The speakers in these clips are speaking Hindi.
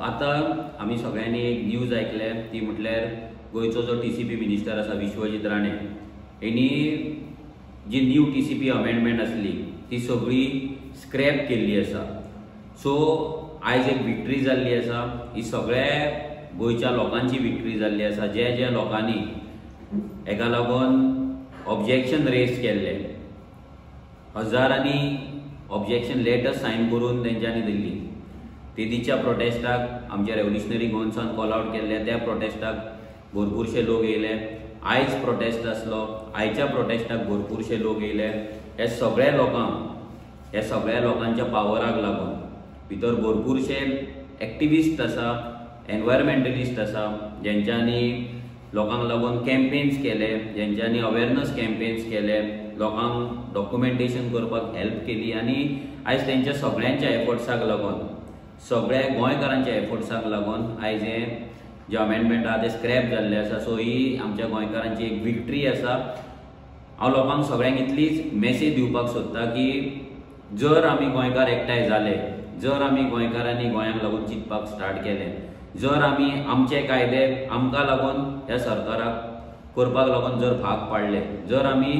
आता आमी सगळ्यांनी एक न्यूज ऐकले ती म्हटल्यार गोयचो जो TCP मिनिस्टर आसा विश्वजीत राणे हेणी जी न्यू TCP अमेंडमेंट असली ती सगळी स्क्रॅप केल्ली आसा। सो आयज एक विक्ट्री जाल्ली आसा, ही सगळ्या गोयच्या लोकांची विक्ट्री जाल्ली आसा। जे लोकांनी हेका लागून ऑब्जेक्शन रेज केल्ले, हजारांनी ऑब्जेक्शन लेटर सायन करून तेंच्यांनी दिल्ली। तेदीच्या प्रोटेस्टाक आमच्या रेव्होल्युशनरी गोवन्सान कॉल आउट केल्ले, त्या प्रोटेस्टाक भरपूरशे लोक येयले। आयज प्रोटेस्ट आसलो, आयच्या प्रोटेस्टाक भरपूरशे लोक येयले। हे सगळ्या लोकांच्या पावराक लागून भितर भरपूरशे एक्टिविस्ट आसा, एनवायरमेंटलिस्ट आसा, जेंच्यांनी लोकांक लागून कॅम्पेन्स केले, जेंच्यांनी अवेरनस कॅम्पेन्स केले, लोकांक डॉक्युमेंटेशन करपाक हेल्प केली। आनी आयज तेंच्या सगळ्यांच्या एफर्ट्साक लागून, सगळ्या गोंयकारांच्या एफर्ट्साक लागून आयज हे जे अमेंडमेंट आहा ते स्क्रॅप जाल्ले आसा। सो ही आमच्या गोंयकारांची एक विक्ट्री आसा। हांव लोकांक सगळ्यांक इतलीच मेसेज दिवपाक सोदता की जर आमी गोंयकार एकठांय जाले, जर आमी गोंयकारांनी गोंयांक लागून चिंतपाक स्टार्ट केलें, जर आमी आमचे कायदे आमकां लागून ह्या सरकाराक करपाक लागून जर भाग पाडले, जर आमी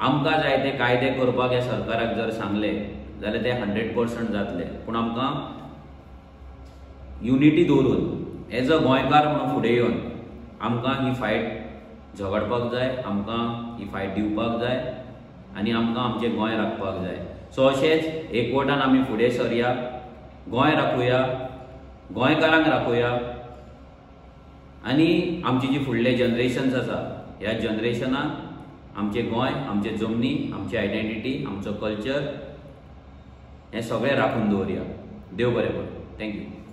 आमकां जाय ते कायदे करपाक ह्या सरकाराक जर सांगले जाल्यार ते 100% जातले। पूण आमकां युनिटी दवरून एज अ गोंयकार म्हणून फुडें येवन आमकां ही फायट झगडपाक जाय, आमकां ही फायट दिवपाक जाय आनी आमकां आमचें गोंय राखपाक जाय। सो अशेंच एकवटान आमी फुडें सरया, गोंय राखुया, गोंयकारांक राखुया आनी आमची जी फुडले जनरेशन्स आसा ह्या जनरेशनाक आमचें गोंय, आमचे जमनी, आमची आयडेंटिटी, आमचो कल्चर हें सगळें राखून दवरया। देव बरें करूं। थँक्यू।